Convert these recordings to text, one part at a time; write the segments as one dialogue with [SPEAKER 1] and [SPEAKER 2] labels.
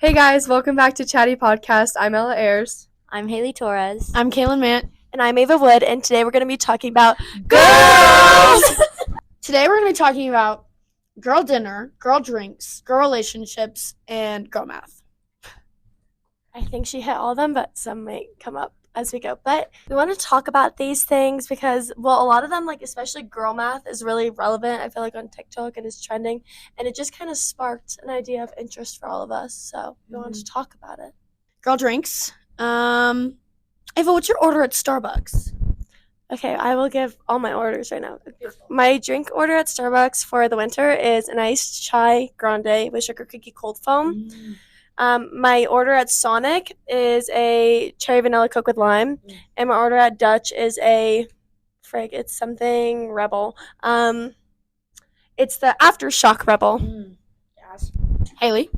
[SPEAKER 1] Hey guys, welcome back to Chatty Podcast. I'm Ella Ayers.
[SPEAKER 2] I'm Haley Torres.
[SPEAKER 3] I'm Kaylin Mant.
[SPEAKER 4] And I'm Ava Wood, and today we're going to be talking about
[SPEAKER 1] Girls!
[SPEAKER 3] Today we're going to be talking about girl dinner, girl drinks, girl relationships, and girl math.
[SPEAKER 4] I think she hit all of them, but some might come up as we go. But we want to talk about these things because, well, a lot of them, like especially girl math, is really relevant, I feel like, on TikTok and is trending. And it just kind of sparked an idea of interest for all of us. So we wanted to talk about it.
[SPEAKER 3] Girl drinks. Ava, what's your order at Starbucks?
[SPEAKER 4] Okay, I will give all my orders right now. My drink order at Starbucks for the winter is an iced chai grande with sugar cookie cold foam. My order at Sonic is a cherry vanilla Coke with lime, and my order at Dutch is it's something Rebel. It's the Aftershock Rebel.
[SPEAKER 3] Yes. Haley?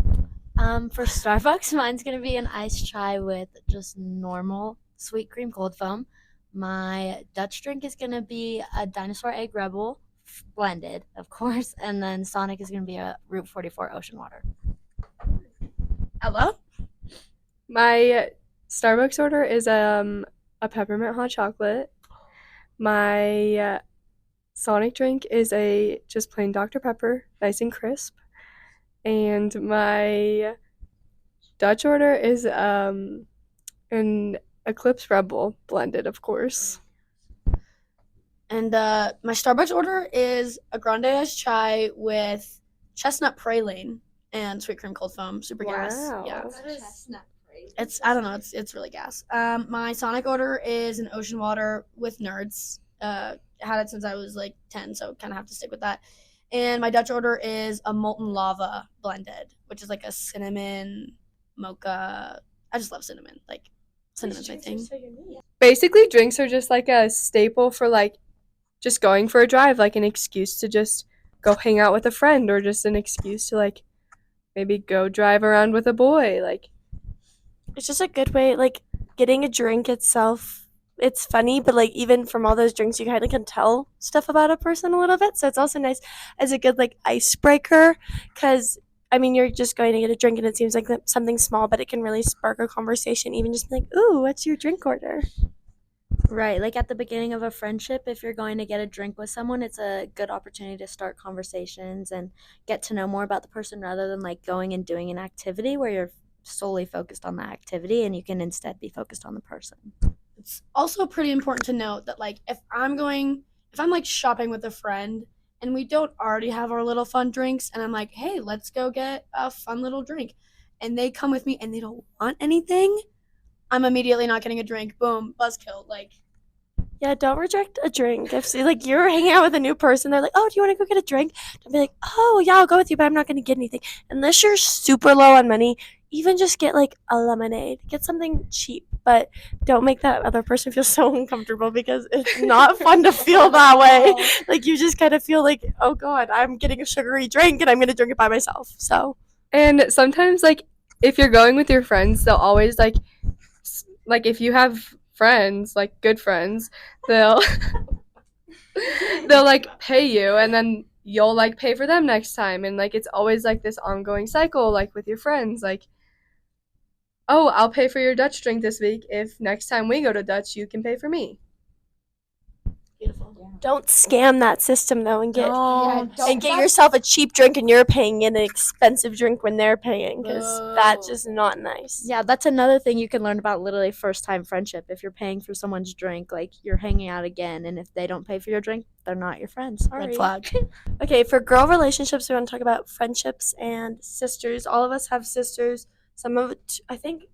[SPEAKER 2] For Starbucks, mine's gonna be an iced chai with just normal sweet cream cold foam. My Dutch drink is gonna be a dinosaur egg Rebel, blended, of course, and then Sonic is gonna be a Route 44 ocean water.
[SPEAKER 3] Ella?
[SPEAKER 1] My Starbucks order is a peppermint hot chocolate. My Sonic drink is a just plain Dr. Pepper, nice and crisp. And my Dutch order is an Eclipse Rebel blended, of course.
[SPEAKER 3] And my Starbucks order is a grande iced chai with chestnut praline and sweet cream cold foam, super gas.
[SPEAKER 1] Wow.
[SPEAKER 3] Yeah.
[SPEAKER 2] Chestnut praline.
[SPEAKER 3] It's really gas. My Sonic order is an ocean water with nerds. Had it since I was like 10, so kind of have to stick with that. And my Dutch order is a molten lava blended, which is like a cinnamon mocha. I just love cinnamon. Like cinnamon's my thing.
[SPEAKER 1] Basically, drinks are just like a staple for like just going for a drive, like an excuse to just go hang out with a friend, or just an excuse to like maybe go drive around with a boy. Like,
[SPEAKER 4] It's just a good way, like getting a drink itself. It's funny, but like even from all those drinks, you kind of can tell stuff about a person a little bit. So it's also nice as a good like icebreaker, because I mean you're just going to get a drink and it seems like something small, but it can really spark a conversation. Even just like, ooh, what's your drink order?
[SPEAKER 2] Right, like at the beginning of a friendship, if you're going to get a drink with someone, it's a good opportunity to start conversations and get to know more about the person rather than like going and doing an activity where you're solely focused on the activity and you can instead be focused on the person.
[SPEAKER 3] It's also pretty important to note that like if I'm like shopping with a friend and we don't already have our little fun drinks and I'm like, hey, let's go get a fun little drink, and they come with me and they don't want anything, I'm immediately not getting a drink. Boom, buzzkill. Like,
[SPEAKER 4] Yeah, don't reject a drink. If like you're hanging out with a new person, they're like, "Oh, do you want to go get a drink?" Don't be like, "Oh, yeah, I'll go with you, but I'm not going to get anything." Unless you're super low on money, even just get like a lemonade. Get something cheap, but don't make that other person feel so uncomfortable because it's not fun to feel that way. Like you just kind of feel like, "Oh God, I'm getting a sugary drink and I'm going to drink it by myself." So
[SPEAKER 1] and sometimes like if you're going with your friends, they'll always like if you have friends, like good friends, they'll they'll like pay you, and then you'll like pay for them next time, and like it's always like this ongoing cycle, like with your friends, like, oh, I'll pay for your Dutch drink this week if next time we go to Dutch you can pay for me.
[SPEAKER 3] beautiful.
[SPEAKER 4] don't scam that system though and get
[SPEAKER 3] Don't
[SPEAKER 4] get yourself a cheap drink and you're paying an expensive drink when they're paying, because that's
[SPEAKER 3] Whoa.
[SPEAKER 4] just not nice.
[SPEAKER 2] Yeah, that's another thing you can learn about literally first time friendship. If you're paying for someone's drink, like you're hanging out again, and if they don't pay for your drink, they're not your friends. Sorry.
[SPEAKER 3] Red flag.
[SPEAKER 4] Okay, for girl relationships, we want to talk about friendships and sisters. All of us have sisters. Some of it, I think,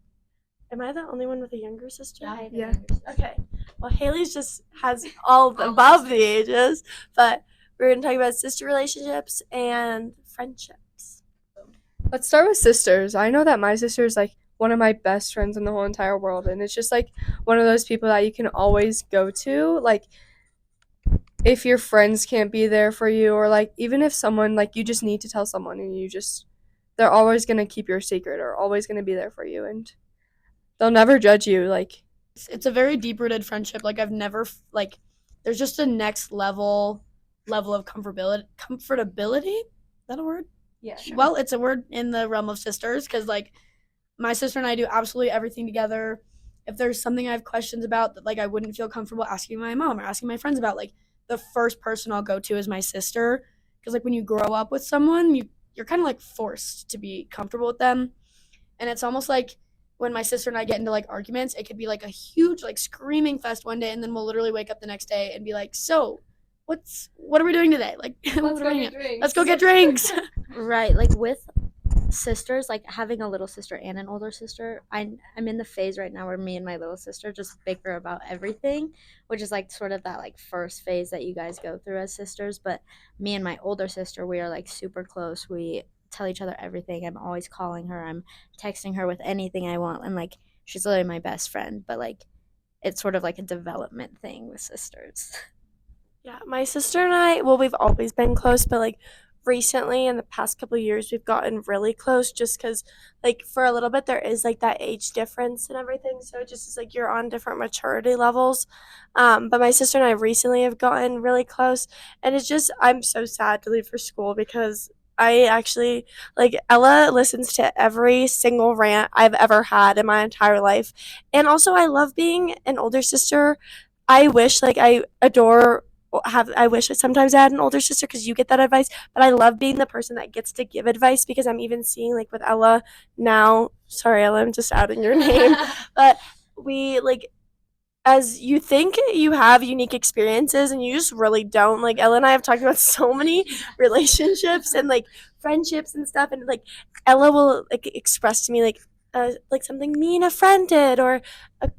[SPEAKER 4] am I the only one with a younger sister?
[SPEAKER 1] Yeah.
[SPEAKER 4] Okay. Well, Haley's just has all above the ages, but we're going to talk about sister relationships and friendships.
[SPEAKER 1] Let's start with sisters. I know that my sister is like one of my best friends in the whole entire world, and it's just like one of those people that you can always go to, like if your friends can't be there for you, or like even if someone like you just need to tell someone and they're always going to keep your secret or always going to be there for you, and they'll never judge you. Like,
[SPEAKER 3] It's a very deep rooted friendship. Like I've never like there's just a next level of comfortability. Is that a word?
[SPEAKER 1] yeah.
[SPEAKER 3] Well, it's a word in the realm of sisters because like My sister and I do absolutely everything together. If there's something I have questions about that like I wouldn't feel comfortable asking my mom or asking my friends about, like the first person I'll go to is my sister. Because like when you grow up with someone, you're kind of like forced to be comfortable with them, and it's almost like when my sister and I get into like arguments, it could be like a huge like screaming fest one day, and then we'll literally wake up the next day and be like, "So, what are we doing today? Like,
[SPEAKER 1] Let's go get drinks.
[SPEAKER 3] let's go get drinks."
[SPEAKER 2] Right, like with sisters, like having a little sister and an older sister, I'm in the phase right now where me and my little sister just bicker about everything, which is like sort of that like first phase that you guys go through as sisters. But me and my older sister, we are like super close. We tell each other everything. I'm always calling her, I'm texting her with anything I want, and like she's literally my best friend. But like it's sort of like a development thing with sisters.
[SPEAKER 4] Yeah, my sister and I, well, we've always been close, but like recently in the past couple of years, we've gotten really close just because, like, for a little bit, there is like that age difference and everything. So it just is like you're on different maturity levels. But my sister and I recently have gotten really close, and it's just, I'm so sad to leave for school because I actually, like, Ella listens to every single rant I've ever had in my entire life. And also, I love being an older sister. I wish, like, I wish that sometimes I had an older sister because you get that advice, but I love being the person that gets to give advice because I'm even seeing like with Ella now. Sorry, Ella, I'm just outing your name, but we like as you think you have unique experiences and you just really don't. Like Ella and I have talked about so many relationships and like friendships and stuff, and like Ella will like express to me like something mean a friend did or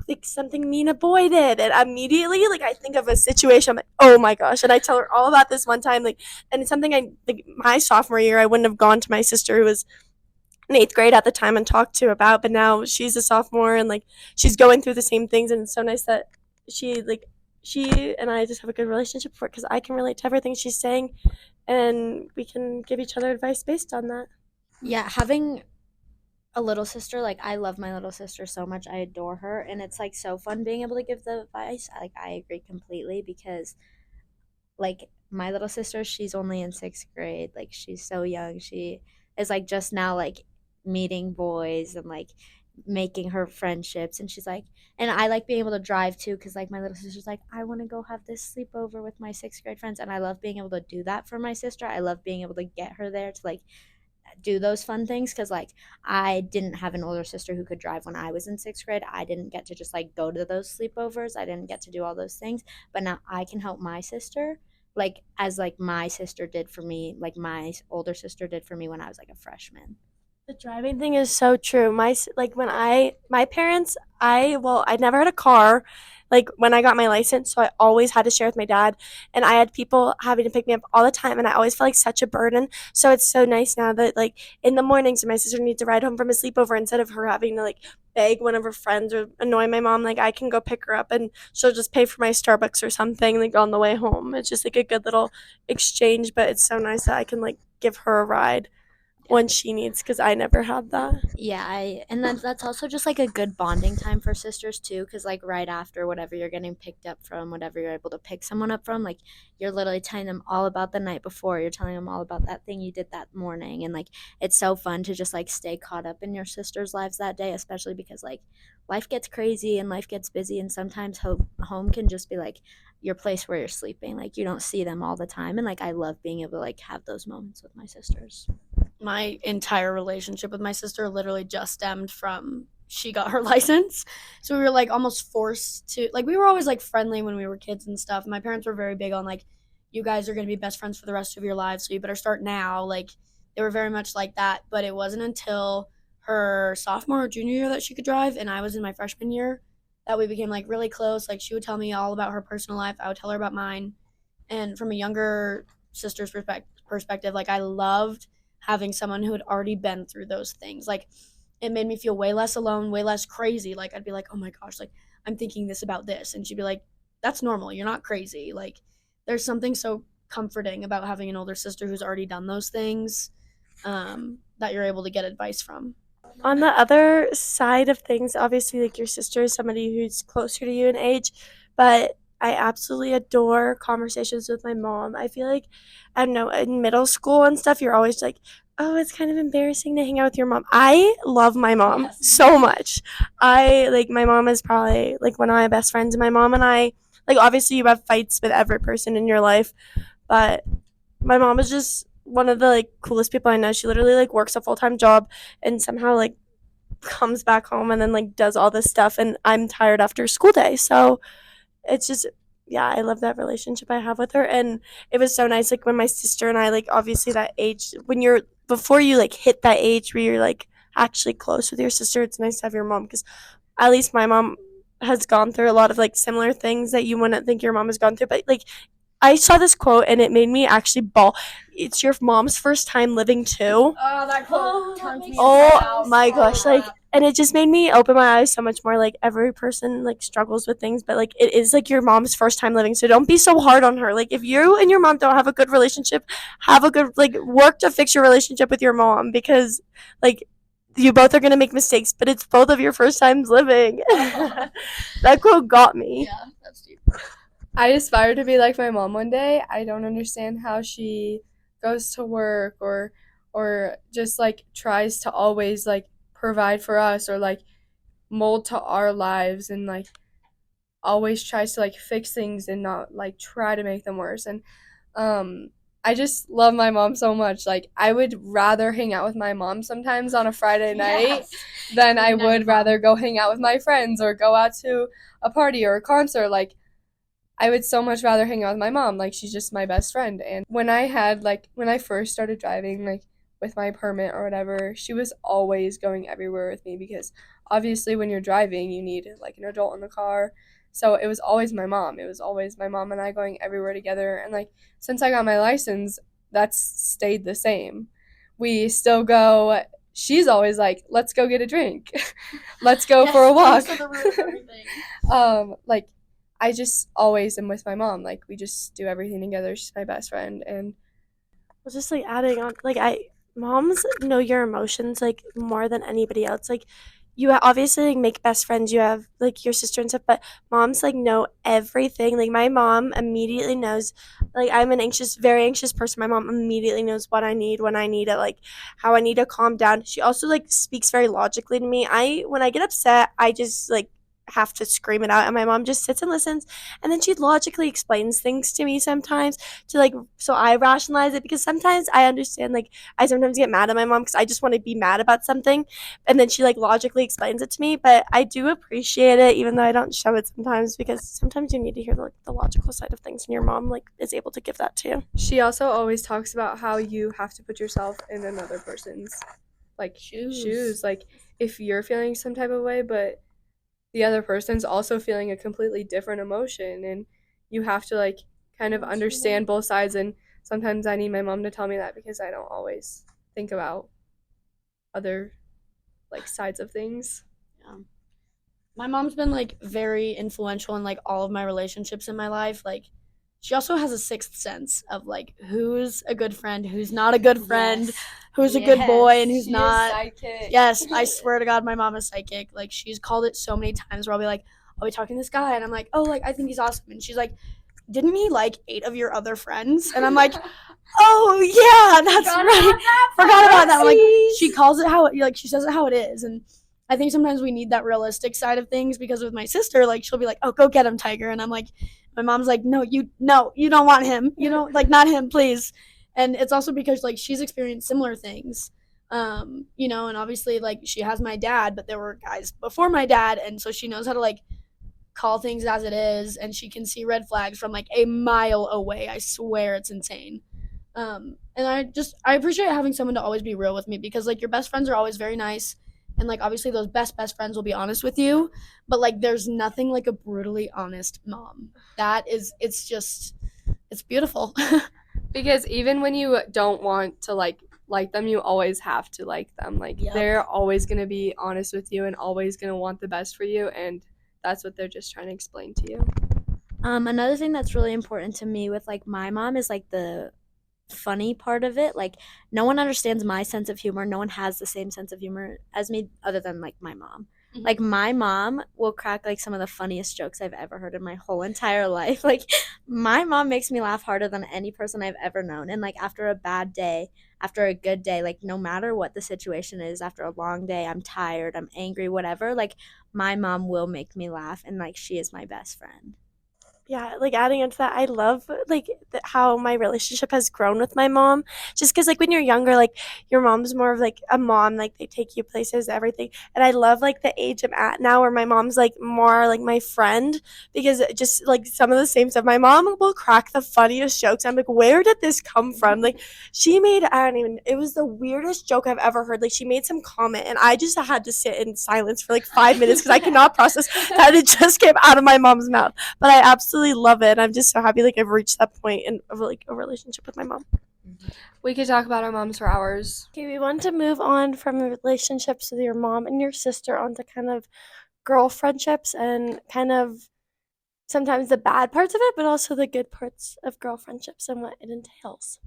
[SPEAKER 4] like something mean a boy did, and immediately like I think of a situation. I'm like, oh my gosh, and I tell her all about this one time, like, and it's something I like my sophomore year I wouldn't have gone to my sister who was in eighth grade at the time and talked to about, but now she's a sophomore and like she's going through the same things, and it's so nice that she and I just have a good relationship for it because I can relate to everything she's saying and we can give each other advice based on that.
[SPEAKER 2] Yeah, having a little sister, like I love my little sister so much. I adore her, and it's like so fun being able to give the advice. Like I agree completely because like my little sister, she's only in 6th grade. Like she's so young. She is like just now like meeting boys and like making her friendships, and she's like, and I like being able to drive too because like my little sister's like, I want to go have this sleepover with my 6th grade friends, and I love being able to do that for my sister. I love being able to get her there to like do those fun things because like I didn't have an older sister who could drive when I was in 6th grade. I didn't get to just like go to those sleepovers. I didn't get to do all those things, but now I can help my sister like as like my sister did for me, like my older sister did for me when I was like a freshman.
[SPEAKER 4] The driving thing is so true. Like when my parents, I never had a car like when I got my license, so I always had to share with my dad, and I had people having to pick me up all the time, and I always felt like such a burden. So it's so nice now that like in the mornings when my sister needs to ride home from a sleepover, instead of her having to like beg one of her friends or annoy my mom, like I can go pick her up and she'll just pay for my Starbucks or something like on the way home. It's just like a good little exchange, but it's so nice that I can like give her a ride when she needs because I never had that.
[SPEAKER 2] Yeah, and that's also just like a good bonding time for sisters too, because like right after whatever you're getting picked up from, whatever you're able to pick someone up from, like you're literally telling them all about the night before. You're telling them all about that thing you did that morning, and like it's so fun to just like stay caught up in your sisters' lives that day, especially because like life gets crazy and life gets busy, and sometimes home can just be like your place where you're sleeping. Like you don't see them all the time, and like I love being able to like have those moments with my sisters.
[SPEAKER 3] My entire relationship with my sister literally just stemmed from she got her license. So we were like almost forced to like we were always like friendly when we were kids and stuff. My parents were very big on like you guys are going to be best friends for the rest of your lives, so you better start now. Like they were very much like that, but it wasn't until her sophomore or junior year that she could drive and I was in my freshman year that we became like really close. Like she would tell me all about her personal life, I would tell her about mine. And from a younger sister's perspective, like I loved having someone who had already been through those things. Like it made me feel way less alone, way less crazy. Like I'd be like, "Oh my gosh, like I'm thinking this about this." And she'd be like, "That's normal. You're not crazy." Like there's something so comforting about having an older sister who's already done those things that you're able to get advice from.
[SPEAKER 4] On the other side of things, obviously, like your sister is somebody who's closer to you in age, but I absolutely adore conversations with my mom. I feel like, I don't know, in middle school and stuff, you're always like oh, it's kind of embarrassing to hang out with your mom. I love my mom
[SPEAKER 3] Yes.
[SPEAKER 4] so much. My mom is probably like one of my best friends. And my mom and I, like, obviously you have fights with every person in your life, but my mom is just one of the like coolest people I know. She literally like works a full-time job and somehow like comes back home and then like does all this stuff, and I'm tired after school day. So it's just, yeah, I love that relationship I have with her. And it was so nice like when my sister and I, like, obviously that age when you're before you like hit that age where you're like actually close with your sister, it's nice to have your mom, because at least my mom has gone through a lot of like similar things that you wouldn't think your mom has gone through. But like I saw this quote and it made me actually bawl. It's your mom's first time living too.
[SPEAKER 3] Oh, that
[SPEAKER 2] Oh,
[SPEAKER 3] quote
[SPEAKER 2] that
[SPEAKER 3] turns
[SPEAKER 2] makes
[SPEAKER 3] me
[SPEAKER 4] Oh
[SPEAKER 3] inside out.
[SPEAKER 4] my gosh, like,
[SPEAKER 3] Yeah.
[SPEAKER 4] and it just made me open my eyes so much more. Like, every person like struggles with things, but like it is like your mom's first time living, so don't be so hard on her. Like, if you and your mom don't have a good relationship, have a good, like, work to fix your relationship with your mom, because like you both are gonna make mistakes, but it's both of your first times living. That quote got me.
[SPEAKER 3] Yeah, that's deep.
[SPEAKER 1] I aspire to be like my mom one day. I don't understand how she goes to work or just like tries to always like provide for us or like mold to our lives and like always tries to like fix things and not like try to make them worse. And I just love my mom so much. Like I would rather hang out with my mom sometimes on a Friday night
[SPEAKER 3] Yes.
[SPEAKER 1] than I
[SPEAKER 3] Couldn't have
[SPEAKER 1] would
[SPEAKER 3] a
[SPEAKER 1] rather go hang out with my friends or go out to a party or a concert. Like I would so much rather hang out with my mom. Like she's just my best friend. And when I first started driving, like with my permit or whatever, she was always going everywhere with me because obviously when you're driving, you need like an adult in the car. So it was always my mom. It was always my mom and I going everywhere together. And like since I got my license, that's stayed the same. We still go. She's always like, "Let's go get a drink. Let's go for a walk."
[SPEAKER 3] Yes, the root of everything.
[SPEAKER 1] Like I just always am with my mom. Like we just do everything together. She's my best friend, and
[SPEAKER 4] Well, just like adding on, like, moms know your emotions like more than anybody else. Like, obviously like make best friends. You have like your sister and stuff, but moms like know everything. Like my mom immediately knows. Like I'm an anxious, very anxious person. My mom immediately knows what I need, when I need it, like how I need to calm down. She also like speaks very logically to me. When I get upset, I just like have to scream it out, and my mom just sits and listens, and then she logically explains things to me sometimes, to like, so I rationalize it, because sometimes I understand, like, I sometimes get mad at my mom because I just want to be mad about something, and then she like logically explains it to me. But I do appreciate it, even though I don't show it sometimes, because sometimes you need to hear the logical side of things, and your mom like is able to give that to you.
[SPEAKER 1] she also always talks about how you have to put yourself in another person's like shoes. Like if you're feeling some type of way, but the other person's also feeling a completely different emotion, and you have to like kind of understand both sides. And sometimes I need my mom to tell me that because I don't always think about other like sides of things.
[SPEAKER 3] My mom's been like very influential in like all of my relationships in my life. Like she also has a sixth sense of like who's a good friend, who's not a good friend, who's a good boy and who's not.
[SPEAKER 1] Psychic.
[SPEAKER 3] Yes, I swear to God, my mom is psychic. Like she's called it so many times where I'll be like, I'll be talking to this guy and I'm like, oh, like I think he's awesome, and she's like, didn't he like 8 of your other friends? And I'm like, oh yeah, that's right. Forgot about that. Like she calls it how it, like she says it how it is, and I think sometimes we need that realistic side of things, because with my sister, like she'll be like, oh, go get him, Tiger, and I'm like, my mom's like, no, you don't want him, you don't, like, not him, please. And it's also because like she's experienced similar things, you know, and obviously like she has my dad, but there were guys before my dad, and so she knows how to like call things as it is, and she can see red flags from like a mile away. I swear, it's insane. And I appreciate having someone to always be real with me, because like your best friends are always very nice, and like obviously those best friends will be honest with you, but like there's nothing like a brutally honest mom. It's beautiful.
[SPEAKER 1] Because even when you don't want to like them, you always have to like them. Like
[SPEAKER 3] Yep.
[SPEAKER 1] they're always going to be honest with you and always going to want the best for you, and that's what they're just trying to explain to you.
[SPEAKER 2] Another thing that's really important to me with like my mom is like the funny part of it. Like no one understands my sense of humor. No one has the same sense of humor as me other than like my mom. Like my mom will crack like some of the funniest jokes I've ever heard in my whole entire life. Like my mom makes me laugh harder than any person I've ever known. And like after a bad day, after a good day, like no matter what the situation is, after a long day, I'm tired, I'm angry, whatever, like my mom will make me laugh and like she is my best friend.
[SPEAKER 4] Yeah, like adding into that, I love like how my relationship has grown with my mom. Just because like when you're younger, like your mom's more of like a mom, like they take you places, everything. And I love like the age I'm at now, where my mom's like more like my friend, because just like some of the same stuff. My mom will crack the funniest jokes. I'm like, where did this come from? Like she made, I don't even. It was the weirdest joke I've ever heard. Like she made some comment, and I just had to sit in silence for like 5 minutes because I could not process that it just came out of my mom's mouth. But I absolutely love it. I'm just so happy like I've reached that point in of like a relationship with my mom.
[SPEAKER 1] We could talk about our moms for hours.
[SPEAKER 4] Okay, we want to move on from relationships with your mom and your sister onto kind of girl friendships and kind of sometimes the bad parts of it, but also the good parts of girl friendships and what it entails.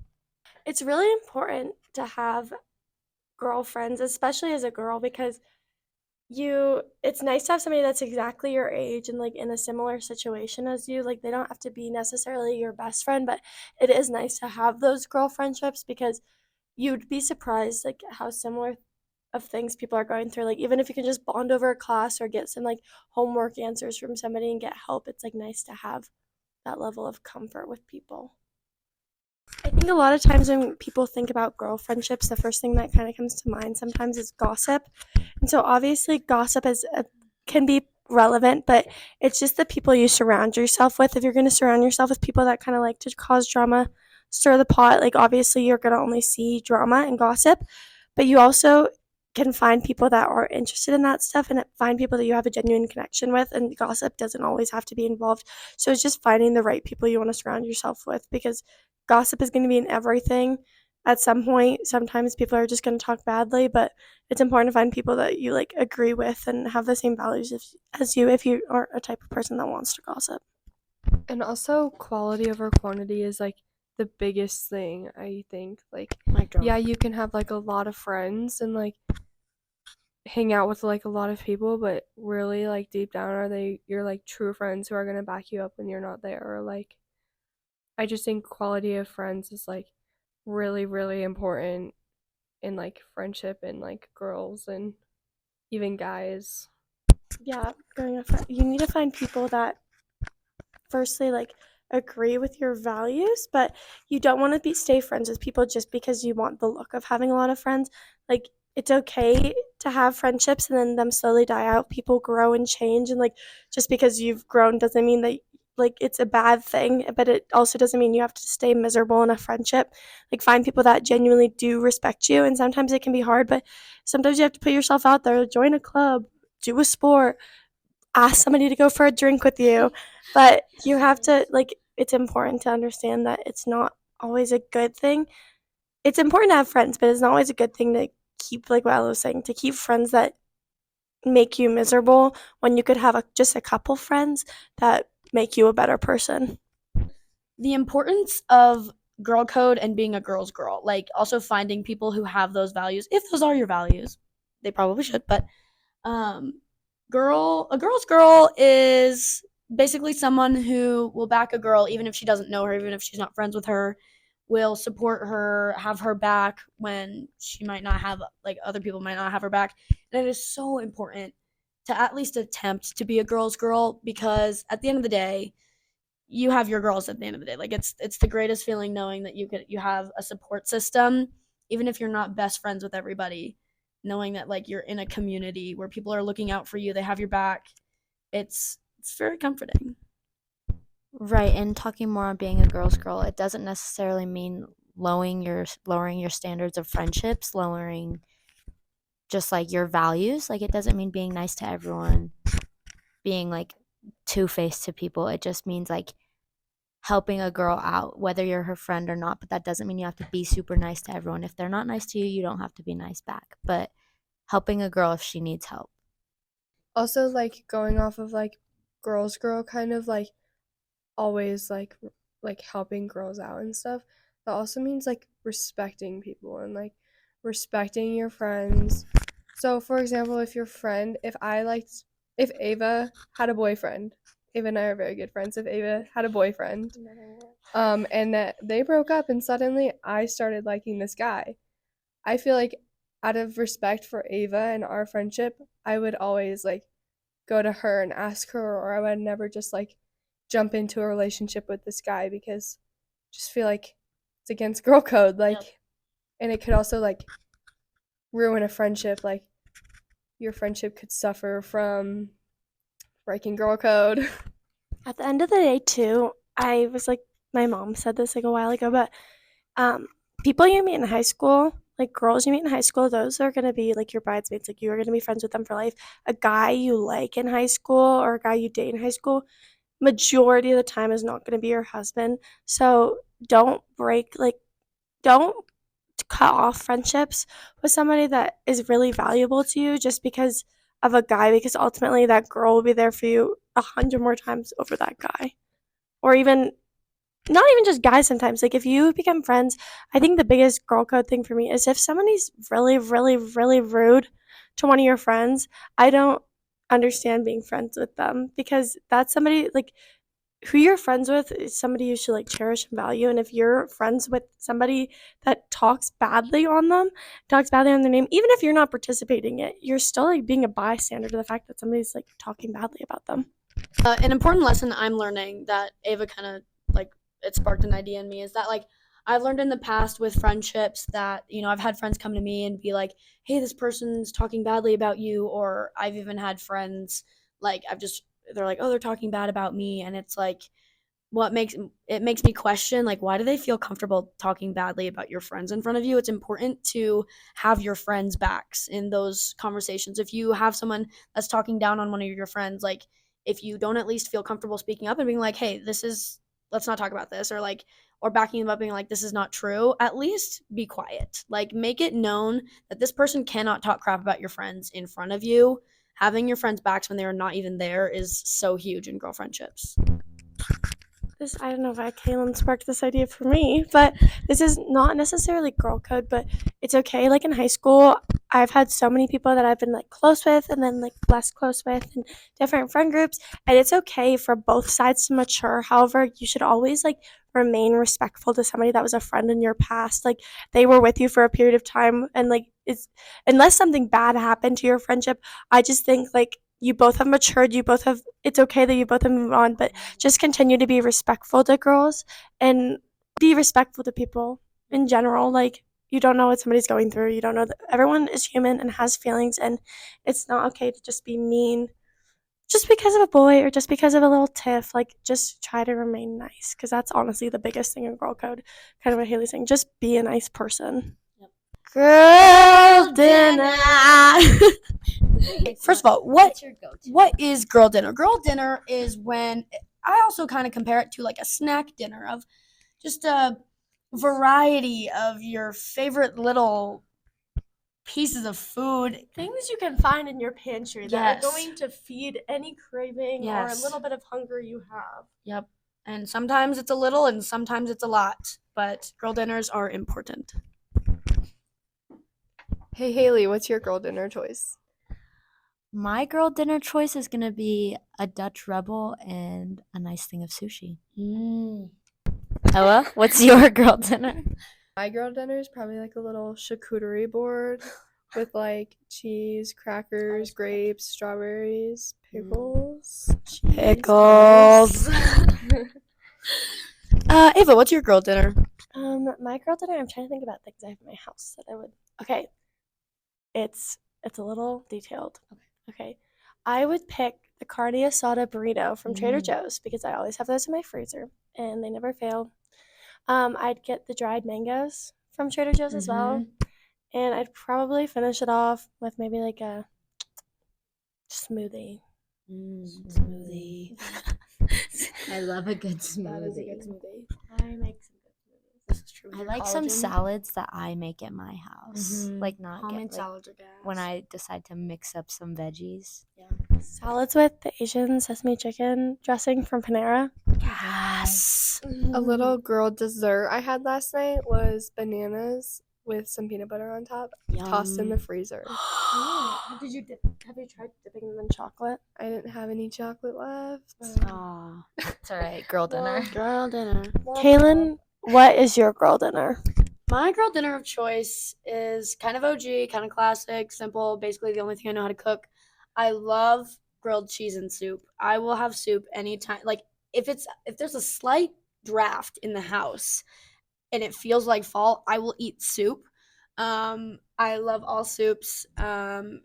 [SPEAKER 4] It's really important to have girlfriends, especially as a girl, because it's nice to have somebody that's exactly your age and like in a similar situation as you. Like they don't have to be necessarily your best friend, but it is nice to have those girl friendships because you'd be surprised like how similar of things people are going through. Like even if you can just bond over a class or get some like homework answers from somebody and get help, it's like nice to have that level of comfort with people. I think a lot of times when people think about girl friendships, the first thing that kind of comes to mind sometimes is gossip. And so obviously gossip can be relevant, but it's just the people you surround yourself with. If you're going to surround yourself with people that kind of like to cause drama, stir the pot, like obviously you're going to only see drama and gossip, but you also can find people that are interested in that stuff and find people that you have a genuine connection with, and gossip doesn't always have to be involved. So it's just finding the right people you want to surround yourself with, because gossip is going to be in everything at some point. Sometimes people are just going to talk badly, but it's important to find people that you like agree with and have the same values as you, if you aren't a type of person that wants to gossip.
[SPEAKER 1] And also, quality over quantity is like the biggest thing, I think. Like,
[SPEAKER 2] Mic drop.
[SPEAKER 1] yeah, you can have like a lot of friends and like hang out with like a lot of people, but really like deep down are they your like true friends who are gonna back you up when you're not there? Or like, I just think quality of friends is like really, really important in like friendship and like girls and even guys.
[SPEAKER 4] Yeah, you need to find people that firstly like agree with your values, but you don't want to stay friends with people just because you want the look of having a lot of friends. Like it's okay to have friendships and then them slowly die out. People grow and change, and like just because you've grown doesn't mean that like it's a bad thing, but it also doesn't mean you have to stay miserable in a friendship. Like find people that genuinely do respect you, and sometimes it can be hard, but sometimes you have to put yourself out there, join a club, do a sport, ask somebody to go for a drink with you. But you have to like, it's important to understand that it's not always a good thing. It's important to have friends, but it's not always a good thing to keep, like what I was saying, to keep friends that make you miserable when you could have just a couple friends that make you a better person.
[SPEAKER 3] The importance of girl code and being a girl's girl, like also finding people who have those values, if those are your values. They probably should, but um a girl's girl is basically someone who will back a girl even if she doesn't know her, even if she's not friends with her, will support her, have her back when she might not have, like other people might not have her back. And it is so important to at least attempt to be a girl's girl, because at the end of the day, you have your girls at the end of the day. Like it's the greatest feeling knowing that you have a support system, even if you're not best friends with everybody, knowing that like you're in a community where people are looking out for you, they have your back. It's very comforting.
[SPEAKER 2] Right, and talking more on being a girl's girl, it doesn't necessarily mean lowering your standards of friendships, lowering just like your values. Like it doesn't mean being nice to everyone, being like two-faced to people. It just means like helping a girl out, whether you're her friend or not. But that doesn't mean you have to be super nice to everyone. If they're not nice to you, you don't have to be nice back. But helping a girl if she needs help.
[SPEAKER 1] Also, like going off of like girls girl kind of like always like helping girls out and stuff. That also means like respecting people and like respecting your friends So, for example, if Ava had a boyfriend, Ava and I are very good friends. If Ava had a boyfriend, and that they broke up, and suddenly I started liking this guy, I feel like out of respect for Ava and our friendship, I would always like go to her and ask her, or I would never just like jump into a relationship with this guy because I just feel like it's against girl code, like,
[SPEAKER 3] Yep.
[SPEAKER 1] and it could also like ruin a friendship. Like your friendship could suffer from breaking girl code.
[SPEAKER 4] At the end of the day, too, I was like, my mom said this like a while ago, but people you meet in high school, like girls you meet in high school, those are gonna be like your bridesmaids. Like you are gonna be friends with them for life. A guy you like in high school or a guy you date in high school, majority of the time is not gonna be your husband. So don't cut off friendships with somebody that is really valuable to you just because of a guy, because ultimately that girl will be there for you 100 more times over that guy. Or even not even just guys sometimes. Like if you become friends, I think the biggest girl code thing for me is if somebody's really, really, really rude to one of your friends, I don't understand being friends with them because that's somebody like who you're friends with is somebody you should like cherish and value. And if you're friends with somebody that talks badly on them, talks badly on their name, even if you're not participating in it, you're still like being a bystander to the fact that somebody's like talking badly about them.
[SPEAKER 3] An important lesson I'm learning that Ava kind of like it sparked an idea in me is that like I've learned in the past with friendships that I've had friends come to me and be like, hey, this person's talking badly about you, or I've even had friends like they're like, oh, they're talking bad about me, and it's like it makes me question like why do they feel comfortable talking badly about your friends in front of you. It's important to have your friends backs in those conversations. If you have someone that's talking down on one of your friends, like if you don't at least feel comfortable speaking up and being like, hey, let's not talk about this, or like or backing them up being like, this is not true, at least be quiet. Like make it known that this person cannot talk crap about your friends in front of you. Having your friends backs when they are not even there is so huge in girl friendships.
[SPEAKER 4] I don't know why Kaylin sparked this idea for me, but this is not necessarily girl code, but it's okay. Like in high school, I've had so many people that I've been like close with and then like less close with and different friend groups, and it's okay for both sides to mature. However, you should always like remain respectful to somebody that was a friend in your past. Like they were with you for a period of time, and like it's unless something bad happened to your friendship, I just think like you both have matured, it's okay that you both have moved on, but just continue to be respectful to girls and be respectful to people in general. Like you don't know what somebody's going through. You don't know that everyone is human and has feelings, and it's not okay to just be mean just because of a boy or just because of a little tiff. Like just try to remain nice, because that's honestly the biggest thing in girl code. Kind of what Haley's saying. Just be a nice person.
[SPEAKER 3] Yep.
[SPEAKER 4] Girl dinner.
[SPEAKER 3] First of all,
[SPEAKER 2] What's your go-to?
[SPEAKER 3] what is girl dinner? Girl dinner is when I also kind of compare it to like a snack dinner of just a variety of your favorite little pieces of food.
[SPEAKER 4] Things you can find in your pantry that
[SPEAKER 3] Yes.
[SPEAKER 4] are going to feed any craving or a
[SPEAKER 3] Yes.
[SPEAKER 4] little bit of hunger you have.
[SPEAKER 3] Yep. And sometimes it's a little and sometimes it's a lot, but girl dinners are important.
[SPEAKER 1] Hey Haley, what's your girl dinner choice?
[SPEAKER 2] My girl dinner choice is gonna be a Dutch Rebel and a nice thing of sushi. Ella, what's your girl dinner?
[SPEAKER 1] My girl dinner is probably like a little charcuterie board with like cheese, crackers, grapes, strawberries, pickles.
[SPEAKER 3] Pickles. Ava, what's your girl dinner?
[SPEAKER 4] My girl dinner, I'm trying to think about things I have in my house that I would. Okay. It's a little detailed. Okay. I would pick the carne asada burrito from Trader Joe's because I always have those in my freezer and they never fail. I'd get the dried mangoes from Trader Joe's as well. And I'd probably finish it off with maybe like a smoothie.
[SPEAKER 2] Smoothie. I love a good smoothie.
[SPEAKER 4] I make some good smoothies.
[SPEAKER 3] This is true.
[SPEAKER 2] I like some salads that I make at my house. Like not
[SPEAKER 3] Homemade
[SPEAKER 2] get, like,
[SPEAKER 3] salads are gas.
[SPEAKER 2] when I decide to mix up some veggies.
[SPEAKER 4] Salads with the Asian sesame chicken dressing from Panera.
[SPEAKER 3] Yes.
[SPEAKER 1] A little girl dessert I had last night was bananas with some peanut butter on top, tossed in the freezer.
[SPEAKER 4] Have you tried dipping them in chocolate?
[SPEAKER 1] I didn't have any chocolate left.
[SPEAKER 2] Aw, it's all right. Girl dinner.
[SPEAKER 3] Girl dinner.
[SPEAKER 4] Kaylin, what is your girl dinner?
[SPEAKER 3] My girl dinner of choice is kind of OG, kind of classic, simple, basically the only thing I know how to cook. I love grilled cheese and soup. I will have soup anytime. Like if there's a slight draft in the house and it feels like fall, I will eat soup. I love all soups.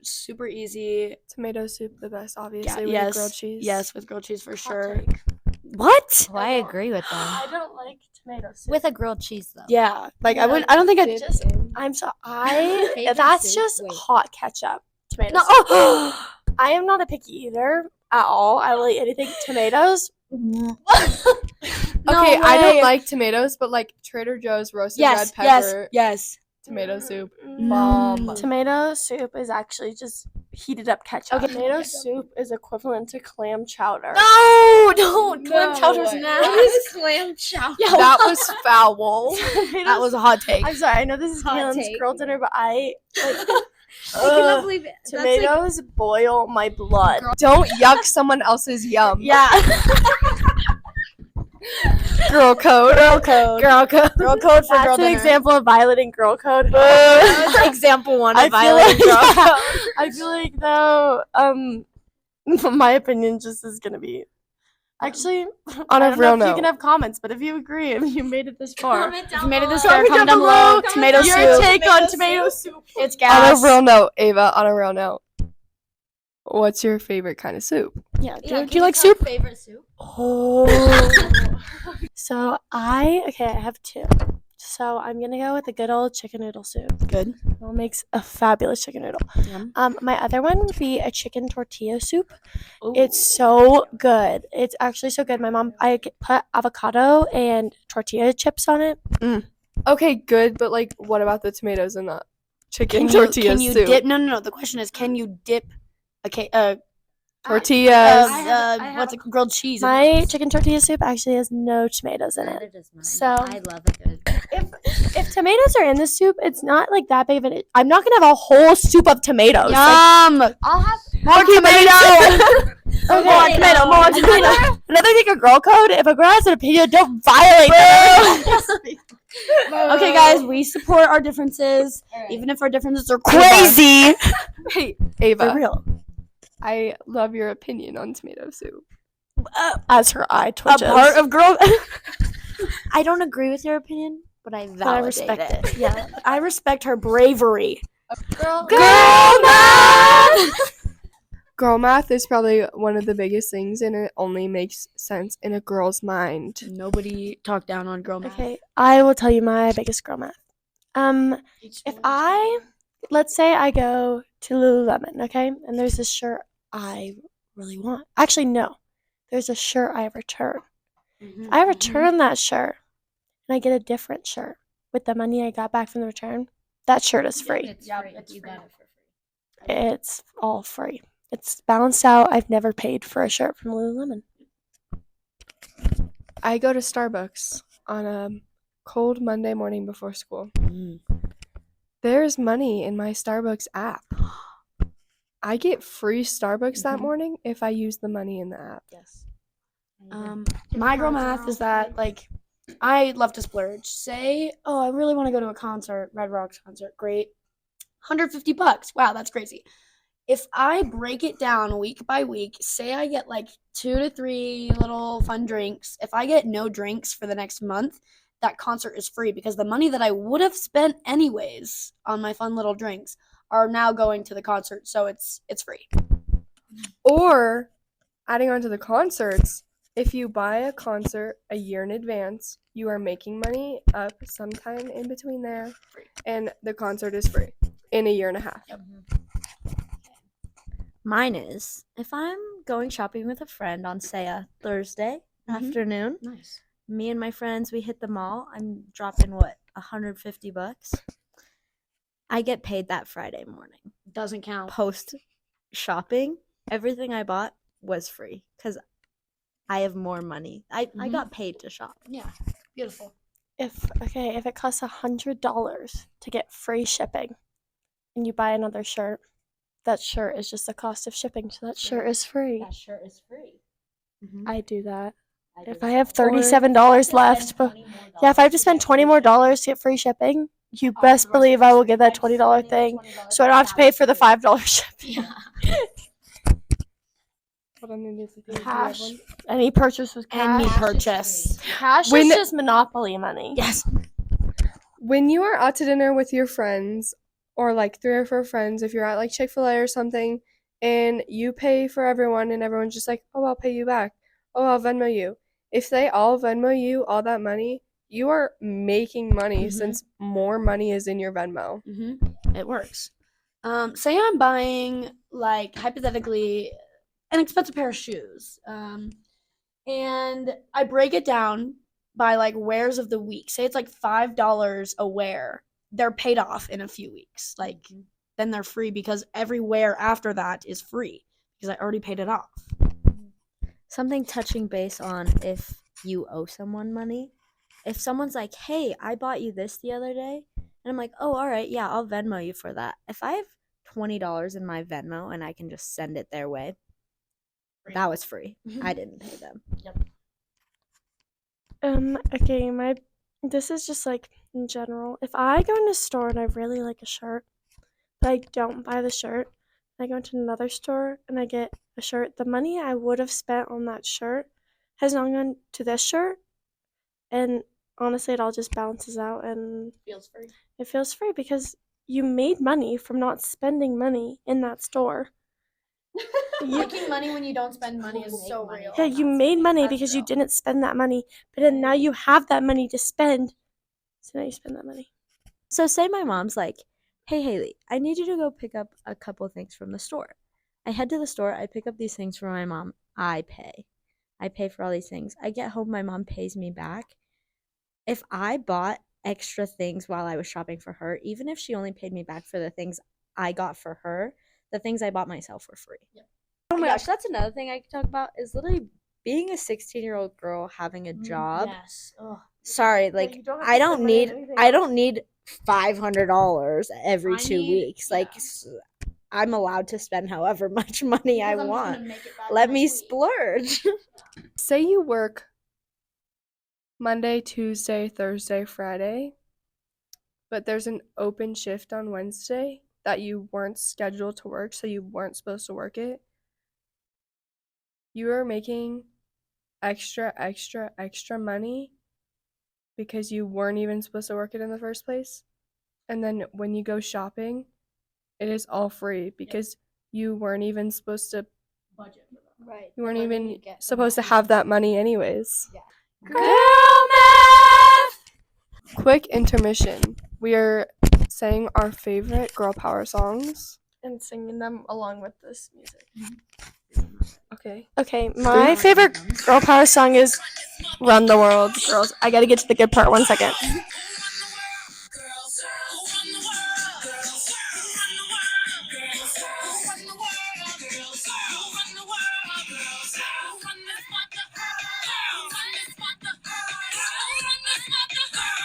[SPEAKER 3] Super easy.
[SPEAKER 1] Tomato soup, the best, obviously,
[SPEAKER 3] Yeah,
[SPEAKER 1] with grilled cheese.
[SPEAKER 3] Yes, with grilled cheese for sure.
[SPEAKER 4] take.
[SPEAKER 3] What?
[SPEAKER 2] Oh, I agree with them.
[SPEAKER 4] I don't like tomato soup.
[SPEAKER 2] With a grilled cheese though.
[SPEAKER 3] Yeah, like I wouldn't. I don't think I
[SPEAKER 4] just I'm so
[SPEAKER 2] Favorite
[SPEAKER 4] that's
[SPEAKER 2] soup?
[SPEAKER 4] just
[SPEAKER 2] Wait.
[SPEAKER 4] hot ketchup. Tomato
[SPEAKER 3] No.
[SPEAKER 4] soup.
[SPEAKER 3] Oh.
[SPEAKER 4] I am not a picky eater at all. I will eat anything. Tomatoes.
[SPEAKER 1] Okay, I don't like tomatoes, but like Trader Joe's roasted red
[SPEAKER 3] Yes,
[SPEAKER 1] pepper
[SPEAKER 3] yes.
[SPEAKER 1] tomato soup.
[SPEAKER 3] Bomb.
[SPEAKER 4] Tomato soup is actually just heated up ketchup.
[SPEAKER 3] Okay.
[SPEAKER 4] Tomato soup is equivalent to clam chowder.
[SPEAKER 3] No, don't. Clam
[SPEAKER 1] No.
[SPEAKER 3] chowder's
[SPEAKER 1] What
[SPEAKER 3] nasty.
[SPEAKER 2] clam chowder?
[SPEAKER 3] Yeah,
[SPEAKER 1] That was foul.
[SPEAKER 3] that was a hot take.
[SPEAKER 4] I'm sorry. I know this is
[SPEAKER 2] Hot
[SPEAKER 4] Kaylin's
[SPEAKER 2] take.
[SPEAKER 4] girl dinner, but I like
[SPEAKER 2] I cannot
[SPEAKER 4] ugh,
[SPEAKER 2] believe it. That's
[SPEAKER 4] tomatoes boil my blood.
[SPEAKER 1] Don't yuck someone else's yum.
[SPEAKER 4] Yeah.
[SPEAKER 1] Girl code.
[SPEAKER 3] Girl code.
[SPEAKER 2] girl code.
[SPEAKER 3] Girl code for
[SPEAKER 4] That's
[SPEAKER 3] girl
[SPEAKER 4] an
[SPEAKER 3] dinner.
[SPEAKER 4] example of violating girl code.
[SPEAKER 2] That was example one
[SPEAKER 4] I
[SPEAKER 2] of
[SPEAKER 4] feel
[SPEAKER 2] violating
[SPEAKER 4] like,
[SPEAKER 2] girl code.
[SPEAKER 4] I feel like though, my opinion just is gonna be. Actually,
[SPEAKER 1] On
[SPEAKER 4] I
[SPEAKER 1] a
[SPEAKER 4] don't
[SPEAKER 1] real
[SPEAKER 4] know if you
[SPEAKER 1] note.
[SPEAKER 4] can have comments, but if you agree, if you made it this far,
[SPEAKER 3] If you made it this far,
[SPEAKER 4] Comment
[SPEAKER 3] comment
[SPEAKER 4] down
[SPEAKER 3] down below.
[SPEAKER 4] below.
[SPEAKER 3] Tomato
[SPEAKER 4] your
[SPEAKER 3] soup.
[SPEAKER 4] take on tomato soup.
[SPEAKER 3] It's
[SPEAKER 1] On
[SPEAKER 3] gas.
[SPEAKER 1] a real note, Ava, on a real note, what's your favorite kind of soup?
[SPEAKER 4] Yeah.
[SPEAKER 3] Do you like soup?
[SPEAKER 2] Favorite soup?
[SPEAKER 4] Oh. So I have two. So I'm gonna go with the good old chicken noodle soup.
[SPEAKER 3] Good.
[SPEAKER 4] It makes a fabulous chicken noodle.
[SPEAKER 3] Yum.
[SPEAKER 4] My other one would be a chicken tortilla soup. It's so good. It's actually so good. My mom, put avocado and tortilla chips on it.
[SPEAKER 1] Okay, good, but like, what about the tomatoes in that chicken
[SPEAKER 3] Can
[SPEAKER 1] tortilla
[SPEAKER 3] you
[SPEAKER 1] soup?
[SPEAKER 3] dip? No. The question is, can you dip
[SPEAKER 1] Tortillas.
[SPEAKER 3] what's it, grilled cheese? in
[SPEAKER 4] My
[SPEAKER 3] it?
[SPEAKER 4] chicken tortilla soup actually has no tomatoes in it.
[SPEAKER 2] Neither does mine.
[SPEAKER 4] So-
[SPEAKER 2] I love a good.
[SPEAKER 4] If tomatoes are in the soup, it's not like that big of an. I'm not gonna have a whole soup of tomatoes. Like,
[SPEAKER 3] Yum.
[SPEAKER 2] I'll have.
[SPEAKER 3] More tomato.
[SPEAKER 4] okay,
[SPEAKER 3] More tomato. More tomato.
[SPEAKER 4] Another thing, a girl code. If a girl has an opinion, don't violate them.
[SPEAKER 3] Okay, guys, we support our differences,
[SPEAKER 2] Alright.
[SPEAKER 3] even if our differences are
[SPEAKER 4] Crazy.
[SPEAKER 1] Hey,
[SPEAKER 4] For
[SPEAKER 1] Ava,
[SPEAKER 4] real.
[SPEAKER 1] I love your opinion on tomato soup.
[SPEAKER 4] As her eye
[SPEAKER 3] A
[SPEAKER 4] twitches.
[SPEAKER 3] part of girl.
[SPEAKER 2] I don't agree with your opinion, but I
[SPEAKER 4] But I
[SPEAKER 2] validate
[SPEAKER 4] respect
[SPEAKER 2] it.
[SPEAKER 4] it. Yeah.
[SPEAKER 3] I respect her bravery.
[SPEAKER 2] Girl,
[SPEAKER 1] Girl math is probably one of the biggest things, and it only makes sense in a girl's mind.
[SPEAKER 3] Nobody talk down on girl math.
[SPEAKER 4] Okay, I will tell you my biggest girl math. If let's say I go to Lululemon, okay, and there's this shirt I really want. Actually, no, there's a shirt I return. I return that shirt, and I get a different shirt with the money I got back from the return. That shirt is free.
[SPEAKER 2] It's
[SPEAKER 3] Yep,
[SPEAKER 2] free.
[SPEAKER 3] it's
[SPEAKER 2] You
[SPEAKER 3] free.
[SPEAKER 2] got it for free.
[SPEAKER 4] It's all free. It's balanced out. I've never paid for a shirt from Lululemon.
[SPEAKER 1] I go to Starbucks on a cold Monday morning before school. There's money in my Starbucks app. I get free Starbucks that
[SPEAKER 3] Mhm.
[SPEAKER 1] morning if I use the money in the app.
[SPEAKER 3] Yes. My girl math is that like I love to splurge. Say, oh, I really want to go to a concert, Red Rocks concert. Great. $150. Wow, that's crazy. If I break it down week by week, say I get like 2 to 3 little fun drinks. If I get no drinks for the next month, that concert is free because the money that I would have spent anyways on my fun little drinks are now going to the concert, so it's free.
[SPEAKER 1] Or adding on to the concerts, if you buy a concert a year in advance, you are making money up sometime in between there, and the concert is free in a year and a half.
[SPEAKER 2] Mine is if I'm going shopping with a friend on say a Thursday afternoon,
[SPEAKER 3] Nice.
[SPEAKER 2] me and my friends we hit the mall. I'm dropping what $150. I get paid that Friday morning.
[SPEAKER 3] Doesn't count.
[SPEAKER 2] Post shopping, everything I bought was free because I have more money. I got paid to shop.
[SPEAKER 3] Yeah. Beautiful.
[SPEAKER 4] if it costs $100 to get free shipping, and you buy another shirt, that shirt is just the cost of shipping, so that shirt is free.
[SPEAKER 2] That shirt is free.
[SPEAKER 4] I do that.
[SPEAKER 2] I do
[SPEAKER 4] If
[SPEAKER 2] that.
[SPEAKER 4] I have
[SPEAKER 2] Or
[SPEAKER 4] $37 left, but yeah, if I have to spend $20 more to get free shipping, you best believe I will get that $20 thing, so I don't have to pay for the $5 shipping.
[SPEAKER 3] Yeah.
[SPEAKER 1] Hold on, let me see. Do you have
[SPEAKER 4] Cash.
[SPEAKER 1] one?
[SPEAKER 4] Any purchase with
[SPEAKER 3] Any
[SPEAKER 4] cash.
[SPEAKER 3] purchase.
[SPEAKER 4] Cash
[SPEAKER 1] When-
[SPEAKER 4] is just Monopoly money.
[SPEAKER 3] Yes.
[SPEAKER 1] When you are out to dinner with your friends, or like 3 or 4 friends, if you're at like Chick-fil-A or something, and you pay for everyone and everyone's just like, oh, I'll pay you back. Oh, I'll Venmo you. If they all Venmo you all that money, you are making money
[SPEAKER 3] Mhm.
[SPEAKER 1] since more money is in your Venmo.
[SPEAKER 3] It works. Say I'm buying, like, hypothetically, an expensive pair of shoes. And I break it down by, like, wears of the week. Say it's like $5 a wear. They're paid off in a few weeks. Like, then they're free because every wear after that is free because I already paid it off.
[SPEAKER 2] Something touching base on if you owe someone money. If someone's like, hey, I bought you this the other day, and I'm like, oh, all right, yeah, I'll Venmo you for that. If I have $20 in my Venmo and I can just send it their way, that was free. I didn't pay them.
[SPEAKER 4] Okay, this is just like in general. If I go in a store and I really like a shirt, but I don't buy the shirt, and I go into another store and I get a shirt, the money I would have spent on that shirt has now gone to this shirt, and honestly, it all just balances out and
[SPEAKER 3] Feels free.
[SPEAKER 4] it feels free because you made money from not spending money in that store.
[SPEAKER 3] Making money when you don't spend money is
[SPEAKER 2] Make
[SPEAKER 3] so
[SPEAKER 2] money.
[SPEAKER 3] real.
[SPEAKER 4] Yeah, you made money
[SPEAKER 3] That's
[SPEAKER 4] because you
[SPEAKER 3] real.
[SPEAKER 4] didn't spend that money, but then now you have that money to spend, so now you spend that money.
[SPEAKER 2] So say my mom's like, hey, Haley, I need you to go pick up a couple things from the store. I head to the store. I pick up these things for my mom. I pay for all these things. I get home. My mom pays me back. If I bought extra things while I was shopping for her, even if she only paid me back for the things I got for her, the things I bought myself were free.
[SPEAKER 3] Yep.
[SPEAKER 2] Oh my gosh, that's another thing I could talk about is literally being a 16-year-old girl having a job.
[SPEAKER 3] Yes. Ugh.
[SPEAKER 2] Sorry, like
[SPEAKER 4] you don't have
[SPEAKER 2] I
[SPEAKER 4] to
[SPEAKER 2] don't
[SPEAKER 4] spend money on
[SPEAKER 2] need
[SPEAKER 4] anything
[SPEAKER 2] I
[SPEAKER 4] else.
[SPEAKER 2] don't need $500 every
[SPEAKER 3] I
[SPEAKER 2] 2
[SPEAKER 3] need-
[SPEAKER 2] weeks. Like
[SPEAKER 3] yeah.
[SPEAKER 2] I'm allowed to spend however much money I
[SPEAKER 3] Because I'm just
[SPEAKER 2] want.
[SPEAKER 3] gonna make it back
[SPEAKER 2] Let me
[SPEAKER 3] next week.
[SPEAKER 2] splurge.
[SPEAKER 1] Say you work Monday, Tuesday, Thursday, Friday, but there's an open shift on Wednesday that you weren't scheduled to work, so you weren't supposed to work it. You are making extra money because you weren't even supposed to work it in the first place. And then when you go shopping, it is all free because you weren't even supposed to,
[SPEAKER 3] Budget for them. Right.
[SPEAKER 1] you weren't
[SPEAKER 3] The money
[SPEAKER 1] even
[SPEAKER 3] you get from
[SPEAKER 1] supposed to
[SPEAKER 3] that.
[SPEAKER 1] have that money anyways.
[SPEAKER 3] Yeah.
[SPEAKER 1] Girl math! Quick intermission. We are saying our favorite girl power songs.
[SPEAKER 4] And singing them along with this music.
[SPEAKER 1] Okay.
[SPEAKER 4] Okay, my favorite girl power song is Run the World, Girls. I gotta get to the good part 1 second.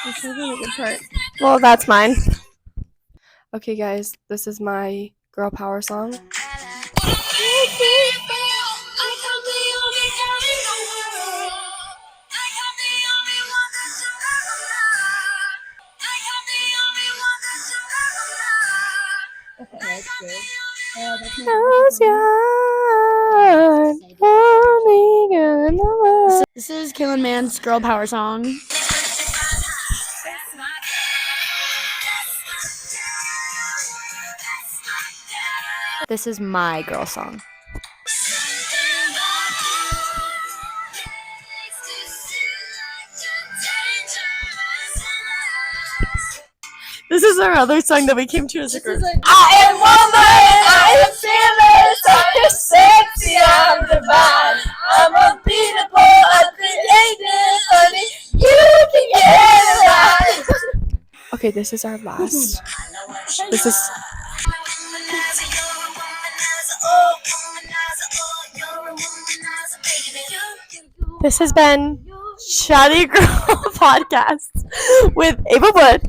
[SPEAKER 4] This is a good part. Well, that's mine.
[SPEAKER 1] Okay, guys, this is my girl power song. Close your eyes, only girl in the world.
[SPEAKER 3] This is Killing Man's girl power song.
[SPEAKER 2] This is my girl song.
[SPEAKER 4] This is our other song that we came to as a group.
[SPEAKER 5] I am woman, I am fearless, I am sexy, I'm divine. I'm unbeatable, I'm creative, honey. You can get it right.
[SPEAKER 1] Okay, this is our last. This is
[SPEAKER 4] This has been Chatty Girl Podcast. with Ava Wood,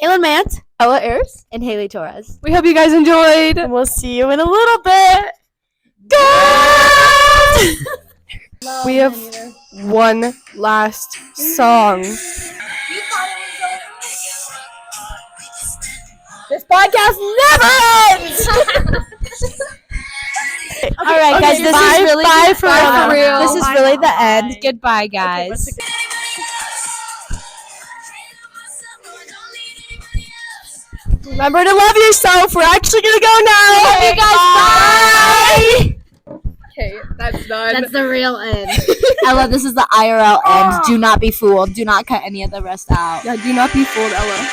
[SPEAKER 2] Kaylin Mant,
[SPEAKER 1] Ella Ayers.
[SPEAKER 2] and Haley Torres.
[SPEAKER 1] We hope you guys enjoyed.
[SPEAKER 4] and we'll see you in a little bit. Good!
[SPEAKER 1] We have one last song.
[SPEAKER 5] This podcast never ends. All right, guys. This
[SPEAKER 4] bye-
[SPEAKER 5] is really
[SPEAKER 4] bye for
[SPEAKER 1] real.
[SPEAKER 5] real. This is
[SPEAKER 4] Bye
[SPEAKER 5] really
[SPEAKER 4] now.
[SPEAKER 5] the end.
[SPEAKER 4] Bye.
[SPEAKER 5] Goodbye, guys.
[SPEAKER 4] Remember to love yourself. We're actually gonna go now.
[SPEAKER 5] Love you guys. Bye.
[SPEAKER 1] Okay, that's done.
[SPEAKER 2] That's the real end.
[SPEAKER 5] Ella, this is the IRL end. Do not be fooled. Do not cut any of the rest out.
[SPEAKER 1] Yeah, do not be fooled, Ella.